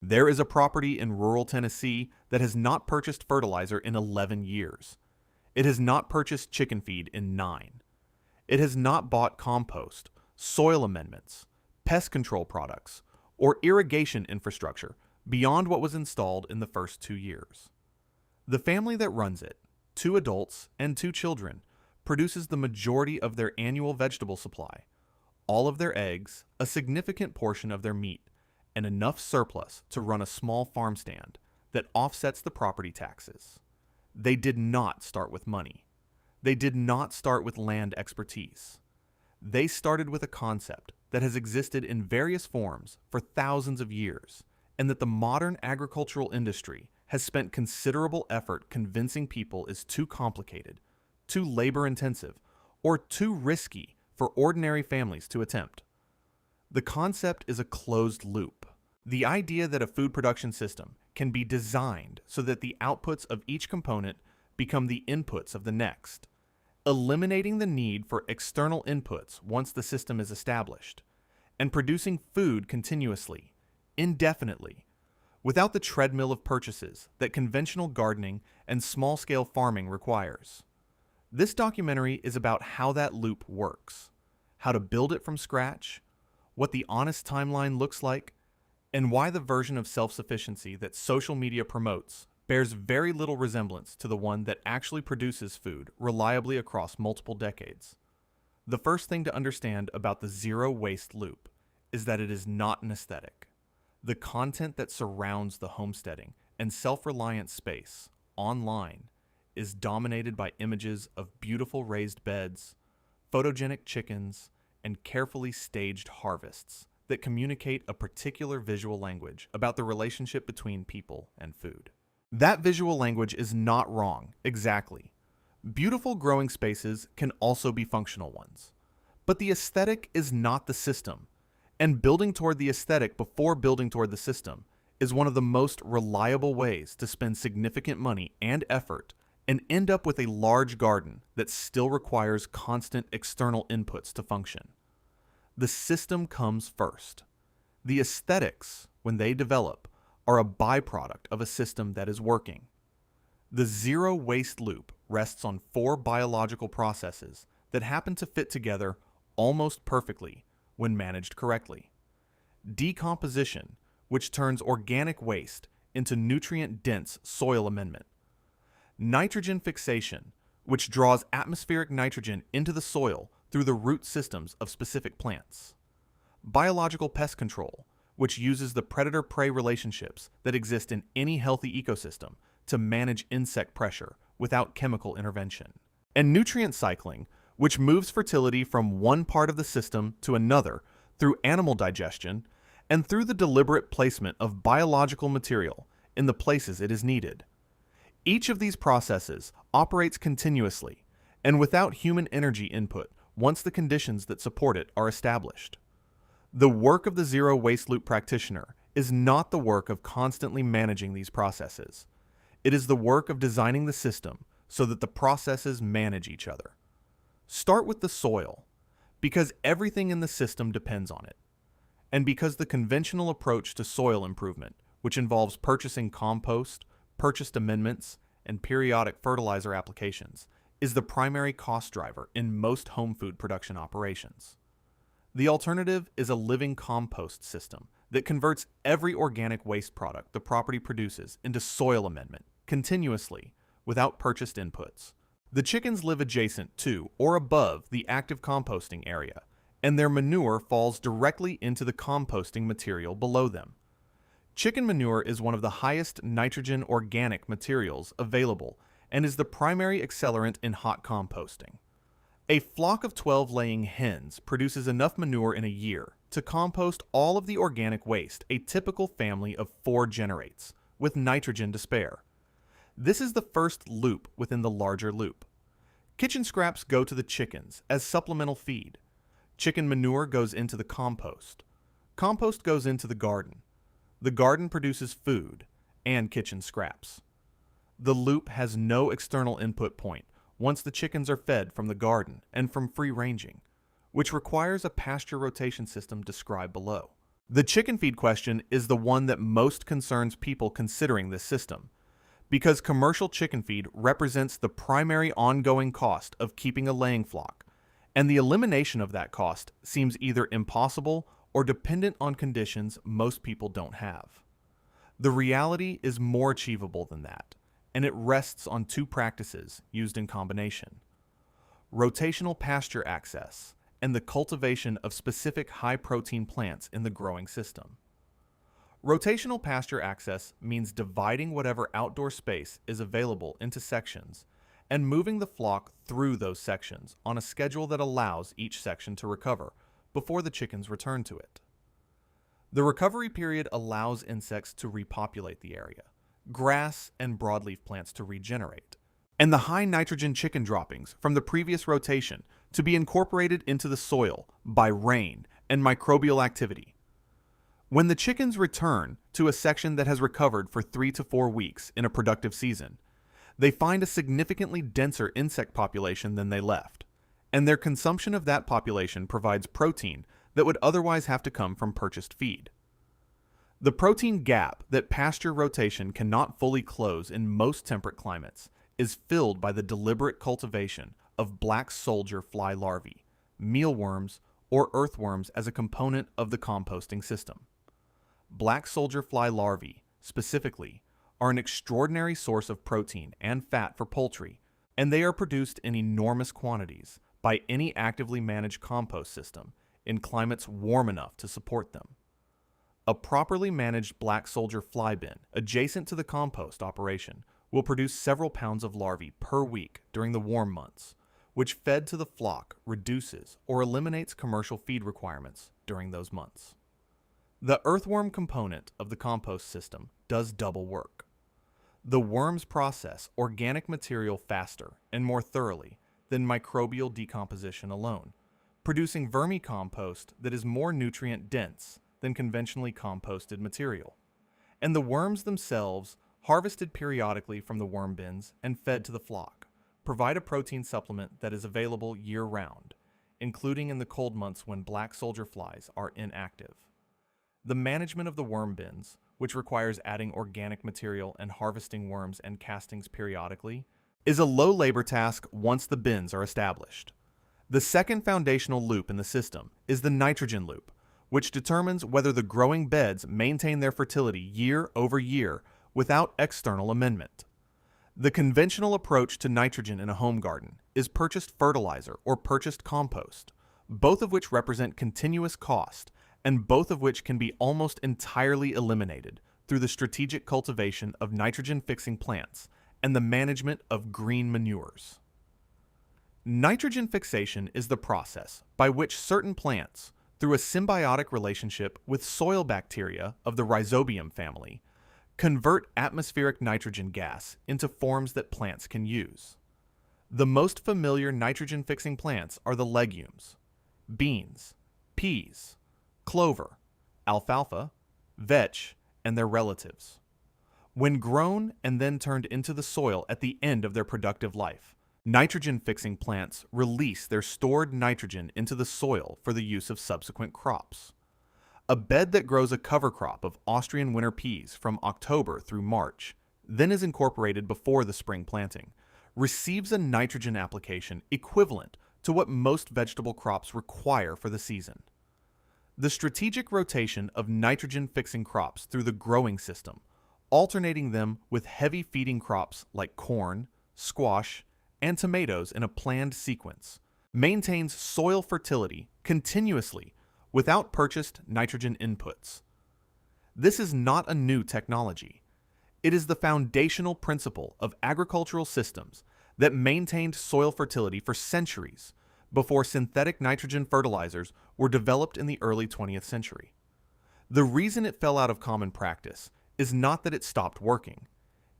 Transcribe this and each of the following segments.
There is a property in rural Tennessee that has not purchased fertilizer in 11 years. It has not purchased chicken feed in 9. It has not bought compost, soil amendments, pest control products, or irrigation infrastructure beyond what was installed in the first 2 years. The family that runs it, 2 adults and 2 children, produces the majority of their annual vegetable supply, all of their eggs, a significant portion of their meat, and enough surplus to run a small farm stand that offsets the property taxes. They did not start with money. They did not start with land expertise. They started with a concept that has existed in various forms for thousands of years, and that the modern agricultural industry has spent considerable effort convincing people is too complicated, too labor-intensive, or too risky for ordinary families to attempt. The concept is a closed loop. The idea that a food production system can be designed so that the outputs of each component become the inputs of the next, eliminating the need for external inputs once the system is established, and producing food continuously, indefinitely, without the treadmill of purchases that conventional gardening and small-scale farming requires. This documentary is about how that loop works, how to build it from scratch, what the honest timeline looks like, and why the version of self-sufficiency that social media promotes bears very little resemblance to the one that actually produces food reliably across multiple decades. The first thing to understand about the zero-waste loop is that it is not an aesthetic. The content that surrounds the homesteading and self-reliant space online is dominated by images of beautiful raised beds, photogenic chickens, and carefully staged harvests that communicate a particular visual language about the relationship between people and food. That visual language is not wrong, exactly. Beautiful growing spaces can also be functional ones. But the aesthetic is not the system, and building toward the aesthetic before building toward the system is one of the most reliable ways to spend significant money and effort and end up with a large garden that still requires constant external inputs to function. The system comes first. The aesthetics, when they develop, are a byproduct of a system that is working. The zero waste loop rests on 4 biological processes that happen to fit together almost perfectly when managed correctly. Decomposition, which turns organic waste into nutrient-dense soil amendment. Nitrogen fixation, which draws atmospheric nitrogen into the soil through the root systems of specific plants. Biological pest control, which uses the predator-prey relationships that exist in any healthy ecosystem to manage insect pressure without chemical intervention. And nutrient cycling, which moves fertility from one part of the system to another through animal digestion and through the deliberate placement of biological material in the places it is needed. Each of these processes operates continuously and without human energy input once the conditions that support it are established. The work of the zero waste loop practitioner is not the work of constantly managing these processes. It is the work of designing the system so that the processes manage each other. Start with the soil, because everything in the system depends on it. And because the conventional approach to soil improvement, which involves purchasing compost, purchased amendments, and periodic fertilizer applications, is the primary cost driver in most home food production operations. The alternative is a living compost system that converts every organic waste product the property produces into soil amendment, continuously, without purchased inputs. The chickens live adjacent to or above the active composting area, and their manure falls directly into the composting material below them. Chicken manure is one of the highest nitrogen organic materials available and is the primary accelerant in hot composting. A flock of 12 laying hens produces enough manure in a year to compost all of the organic waste a typical family of 4 generates, with nitrogen to spare. This is the first loop within the larger loop. Kitchen scraps go to the chickens as supplemental feed. Chicken manure goes into the compost. Compost goes into the garden. The garden produces food and kitchen scraps. The loop has no external input point once the chickens are fed from the garden and from free ranging, which requires a pasture rotation system described below. The chicken feed question is the one that most concerns people considering this system, because commercial chicken feed represents the primary ongoing cost of keeping a laying flock, and the elimination of that cost seems either impossible or dependent on conditions most people don't have. The reality is more achievable than that, and it rests on two practices used in combination: rotational pasture access and the cultivation of specific high-protein plants in the growing system. Rotational pasture access means dividing whatever outdoor space is available into sections and moving the flock through those sections on a schedule that allows each section to recover before the chickens return to it. The recovery period allows insects to repopulate the area, grass and broadleaf plants to regenerate, and the high nitrogen chicken droppings from the previous rotation to be incorporated into the soil by rain and microbial activity. When the chickens return to a section that has recovered for 3 to 4 weeks in a productive season, they find a significantly denser insect population than they left, and their consumption of that population provides protein that would otherwise have to come from purchased feed. The protein gap that pasture rotation cannot fully close in most temperate climates is filled by the deliberate cultivation of black soldier fly larvae, mealworms, or earthworms as a component of the composting system. Black soldier fly larvae, specifically, are an extraordinary source of protein and fat for poultry, and they are produced in enormous quantities by any actively managed compost system in climates warm enough to support them. A properly managed black soldier fly bin adjacent to the compost operation will produce several pounds of larvae per week during the warm months, which fed to the flock reduces or eliminates commercial feed requirements during those months. The earthworm component of the compost system does double work. The worms process organic material faster and more thoroughly than microbial decomposition alone, producing vermicompost that is more nutrient dense than conventionally composted material. And the worms themselves, harvested periodically from the worm bins and fed to the flock, provide a protein supplement that is available year-round, including in the cold months when black soldier flies are inactive. The management of the worm bins, which requires adding organic material and harvesting worms and castings periodically, is a low-labor task once the bins are established. The second foundational loop in the system is the nitrogen loop, which determines whether the growing beds maintain their fertility year over year without external amendment. The conventional approach to nitrogen in a home garden is purchased fertilizer or purchased compost, both of which represent continuous cost and both of which can be almost entirely eliminated through the strategic cultivation of nitrogen-fixing plants and the management of green manures. Nitrogen fixation is the process by which certain plants, through a symbiotic relationship with soil bacteria of the rhizobium family, convert atmospheric nitrogen gas into forms that plants can use. The most familiar nitrogen-fixing plants are the legumes: beans, peas, clover, alfalfa, vetch, and their relatives. When grown and then turned into the soil at the end of their productive life, nitrogen-fixing plants release their stored nitrogen into the soil for the use of subsequent crops. A bed that grows a cover crop of Austrian winter peas from October through March, then is incorporated before the spring planting, receives a nitrogen application equivalent to what most vegetable crops require for the season. The strategic rotation of nitrogen-fixing crops through the growing system, alternating them with heavy feeding crops like corn, squash, and tomatoes in a planned sequence, maintains soil fertility continuously without purchased nitrogen inputs. This is not a new technology. It is the foundational principle of agricultural systems that maintained soil fertility for centuries before synthetic nitrogen fertilizers were developed in the early 20th century. The reason it fell out of common practice is not that it stopped working.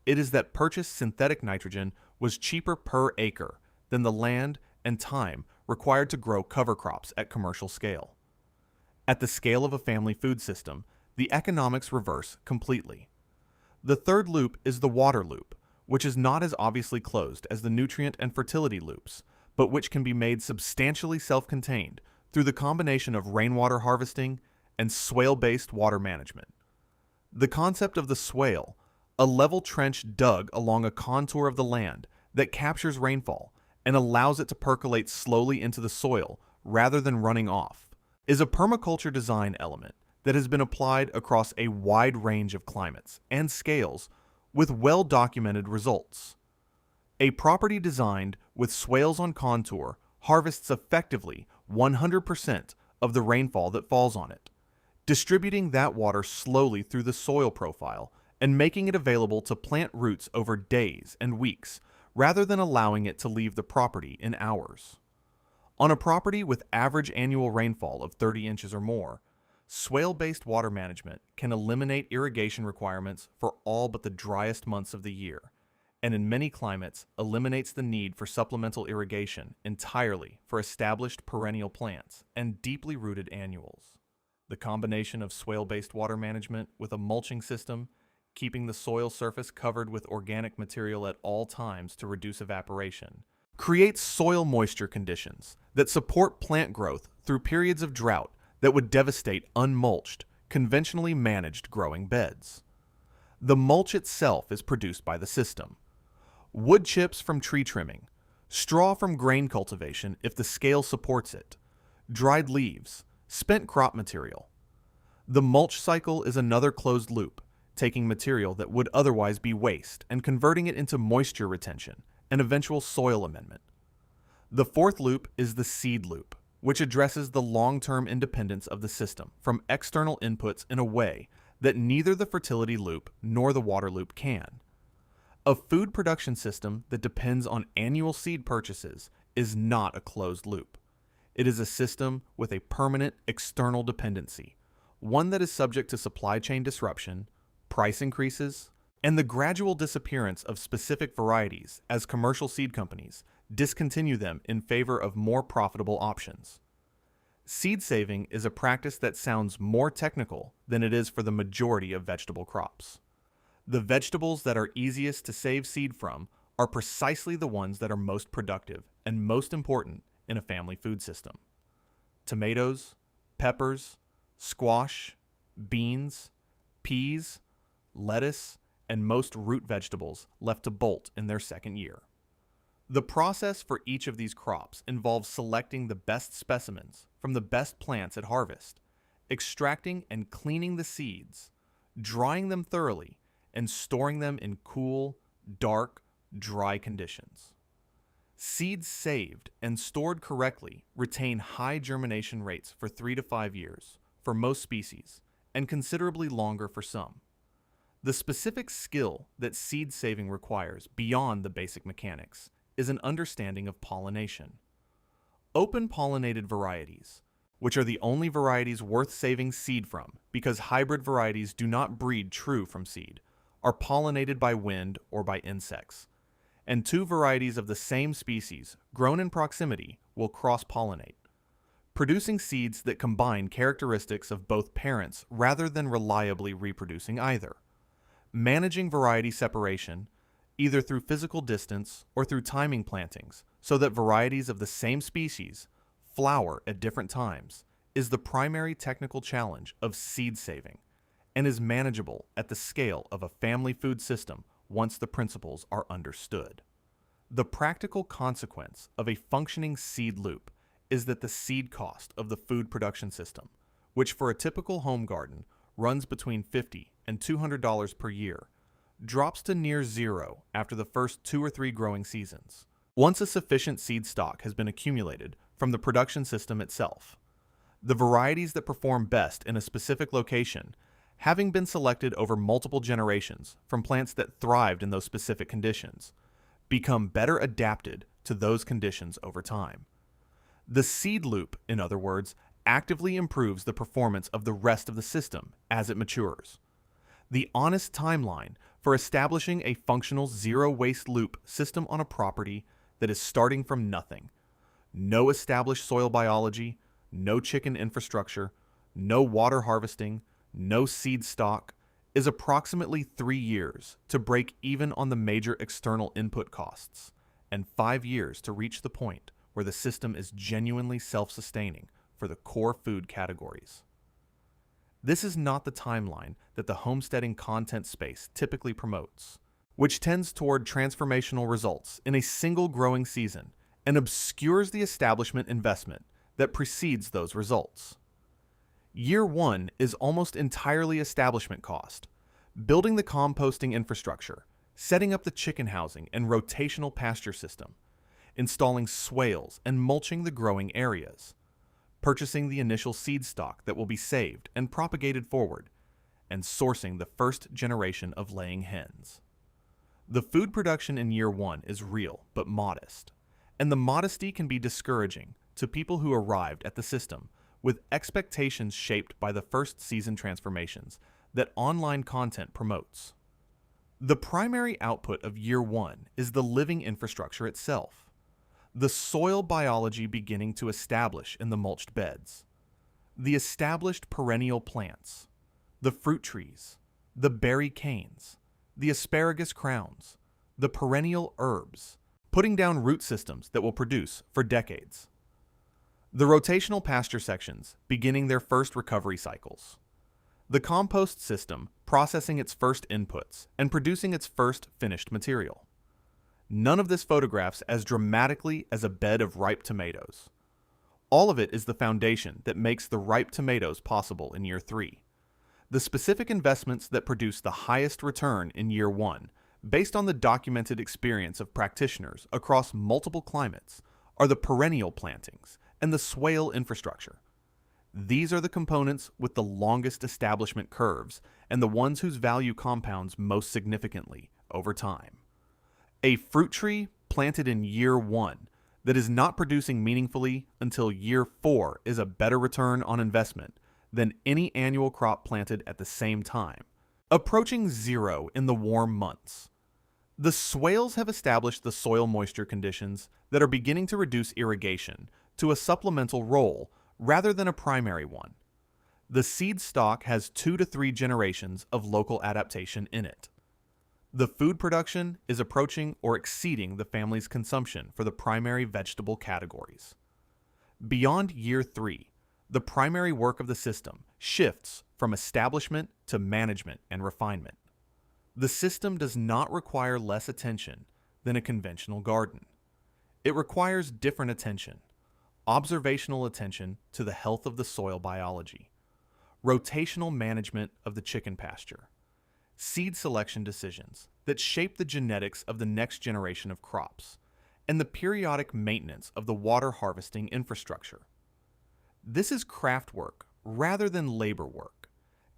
It is that purchased synthetic nitrogen was cheaper per acre than the land and time required to grow cover crops at commercial scale. At the scale of a family food system, the economics reverse completely. The third loop is the water loop, which is not as obviously closed as the nutrient and fertility loops, but which can be made substantially self-contained through the combination of rainwater harvesting and swale-based water management. The concept of the swale, a level trench dug along a contour of the land that captures rainfall and allows it to percolate slowly into the soil rather than running off, is a permaculture design element that has been applied across a wide range of climates and scales with well-documented results. A property designed with swales on contour harvests effectively 100% of the rainfall that falls on it, distributing that water slowly through the soil profile and making it available to plant roots over days and weeks rather than allowing it to leave the property in hours. On a property with average annual rainfall of 30 inches or more, swale-based water management can eliminate irrigation requirements for all but the driest months of the year, and in many climates eliminates the need for supplemental irrigation entirely for established perennial plants and deeply rooted annuals. The combination of swale-based water management with a mulching system, keeping the soil surface covered with organic material at all times to reduce evaporation, creates soil moisture conditions that support plant growth through periods of drought that would devastate unmulched, conventionally managed growing beds. The mulch itself is produced by the system. Wood chips from tree trimming, straw from grain cultivation if the scale supports it, dried leaves, spent crop material. The mulch cycle is another closed loop, taking material that would otherwise be waste and converting it into moisture retention and eventual soil amendment. The fourth loop is the seed loop, which addresses the long-term independence of the system from external inputs in a way that neither the fertility loop nor the water loop can. A food production system that depends on annual seed purchases is not a closed loop. It is a system with a permanent external dependency, one that is subject to supply chain disruption, price increases, and the gradual disappearance of specific varieties as commercial seed companies discontinue them in favor of more profitable options. Seed saving is a practice that sounds more technical than it is for the majority of vegetable crops. The vegetables that are easiest to save seed from are precisely the ones that are most productive and most important in a family food system. Tomatoes, peppers, squash, beans, peas, lettuce, and most root vegetables left to bolt in their second year. The process for each of these crops involves selecting the best specimens from the best plants at harvest, extracting and cleaning the seeds, drying them thoroughly, and storing them in cool, dark, dry conditions. Seeds saved and stored correctly retain high germination rates for 3 to 5 years for most species, and considerably longer for some. The specific skill that seed saving requires beyond the basic mechanics is an understanding of pollination. Open pollinated varieties, which are the only varieties worth saving seed from because hybrid varieties do not breed true from seed, are pollinated by wind or by insects, and two varieties of the same species grown in proximity will cross-pollinate, producing seeds that combine characteristics of both parents rather than reliably reproducing either. Managing variety separation, either through physical distance or through timing plantings, so that varieties of the same species flower at different times, is the primary technical challenge of seed saving, and is manageable at the scale of a family food system once the principles are understood. The practical consequence of a functioning seed loop is that the seed cost of the food production system, which for a typical home garden runs between $50 and $200 per year, drops to near zero after the first 2 or 3 growing seasons, once a sufficient seed stock has been accumulated from the production system itself. The varieties that perform best in a specific location, having been selected over multiple generations from plants that thrived in those specific conditions, become better adapted to those conditions over time. The seed loop, in other words, actively improves the performance of the rest of the system as it matures. The honest timeline for establishing a functional zero-waste loop system on a property that is starting from nothing, no established soil biology, no chicken infrastructure, no water harvesting, no seed stock, is approximately 3 years to break even on the major external input costs, and 5 years to reach the point where the system is genuinely self-sustaining for the core food categories. This is not the timeline that the homesteading content space typically promotes, which tends toward transformational results in a single growing season and obscures the establishment investment that precedes those results. Year 1 is almost entirely establishment cost, building the composting infrastructure, setting up the chicken housing and rotational pasture system, installing swales and mulching the growing areas, purchasing the initial seed stock that will be saved and propagated forward, and sourcing the first generation of laying hens. The food production in year 1 is real but modest, and the modesty can be discouraging to people who arrived at the system with expectations shaped by the first season transformations that online content promotes. The primary output of year 1 is the living infrastructure itself, the soil biology beginning to establish in the mulched beds, the established perennial plants, the fruit trees, the berry canes, the asparagus crowns, the perennial herbs, putting down root systems that will produce for decades. The rotational pasture sections beginning their first recovery cycles. The compost system processing its first inputs and producing its first finished material. None of this photographs as dramatically as a bed of ripe tomatoes. All of it is the foundation that makes the ripe tomatoes possible in year 3. The specific investments that produce the highest return in year 1, based on the documented experience of practitioners across multiple climates, are the perennial plantings and the swale infrastructure. These are the components with the longest establishment curves and the ones whose value compounds most significantly over time. A fruit tree planted in year 1 that is not producing meaningfully until year 4 is a better return on investment than any annual crop planted at the same time, approaching 0 in the warm months. The swales have established the soil moisture conditions that are beginning to reduce irrigation to a supplemental role rather than a primary one. The seed stock has 2 to 3 generations of local adaptation in it. The food production is approaching or exceeding the family's consumption for the primary vegetable categories. Beyond year 3, the primary work of the system shifts from establishment to management and refinement. The system does not require less attention than a conventional garden. It requires different attention, observational attention to the health of the soil biology, rotational management of the chicken pasture, seed selection decisions that shape the genetics of the next generation of crops, and the periodic maintenance of the water harvesting infrastructure. This is craft work rather than labor work,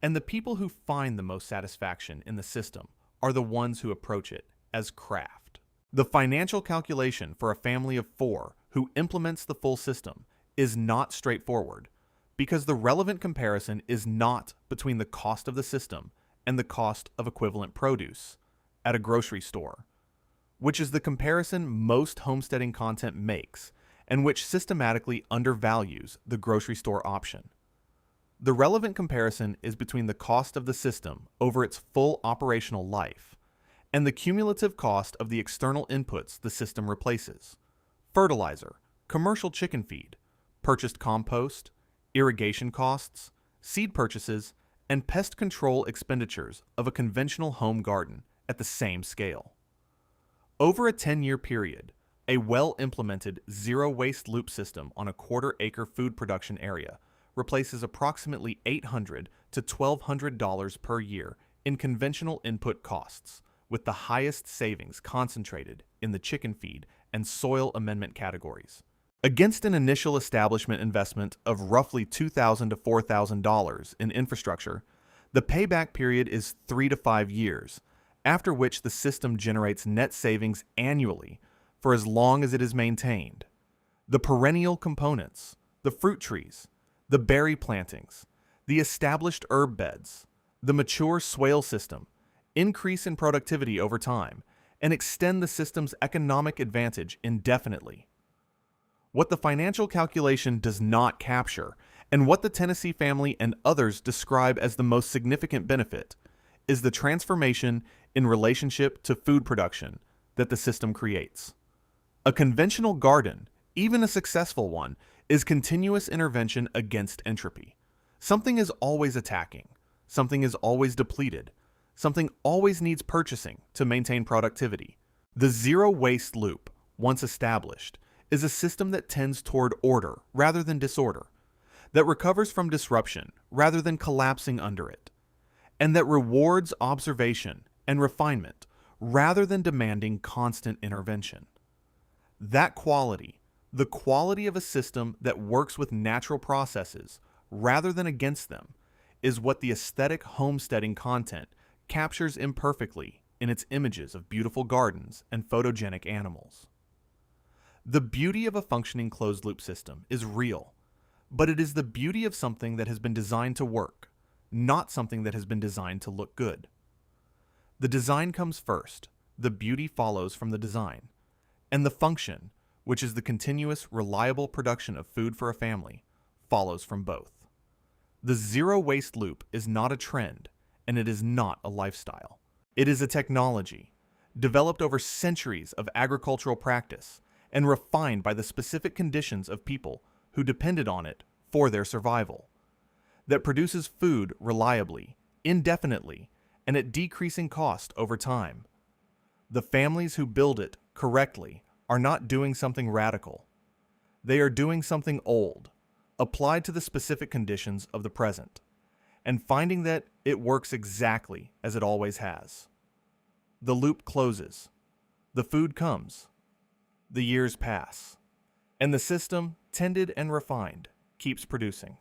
and the people who find the most satisfaction in the system are the ones who approach it as craft. The financial calculation for a family of 4 who implements the full system is not straightforward, because the relevant comparison is not between the cost of the system and the cost of equivalent produce at a grocery store, which is the comparison most homesteading content makes and which systematically undervalues the grocery store option. The relevant comparison is between the cost of the system over its full operational life and the cumulative cost of the external inputs the system replaces: fertilizer, commercial chicken feed, purchased compost, irrigation costs, seed purchases, and pest control expenditures of a conventional home garden at the same scale. Over a 10-year period, a well-implemented zero-waste loop system on a quarter-acre food production area replaces approximately $800 to $1,200 per year in conventional input costs, with the highest savings concentrated in the chicken feed and soil amendment categories. Against an initial establishment investment of roughly $2,000 to $4,000 in infrastructure, the payback period is 3 to 5 years, after which the system generates net savings annually for as long as it is maintained. The perennial components, the fruit trees, the berry plantings, the established herb beds, the mature swale system, increase in productivity over time and extend the system's economic advantage indefinitely. What the financial calculation does not capture, and what the Tennessee family and others describe as the most significant benefit, is the transformation in relationship to food production that the system creates. A conventional garden, even a successful one, is continuous intervention against entropy, Something is always attacking. Something is always depleted. Something always needs purchasing to maintain productivity. The zero waste loop, once established, is a system that tends toward order rather than disorder, that recovers from disruption rather than collapsing under it, and that rewards observation and refinement rather than demanding constant intervention. That quality, the quality of a system that works with natural processes rather than against them, is what the aesthetic homesteading content captures imperfectly in its images of beautiful gardens and photogenic animals. The beauty of a functioning closed-loop system is real, but it is the beauty of something that has been designed to work, not something that has been designed to look good. The design comes first, the beauty follows from the design, and the function, which is the continuous, reliable production of food for a family, follows from both. The zero waste loop is not a trend, and it is not a lifestyle. It is a technology, developed over centuries of agricultural practice and refined by the specific conditions of people who depended on it for their survival, that produces food reliably, indefinitely, and at decreasing cost over time. The families who build it correctly are not doing something radical. They are doing something old, applied to the specific conditions of the present, and finding that it works exactly as it always has. The loop closes. The food comes. The years pass. And the system, tended and refined, keeps producing.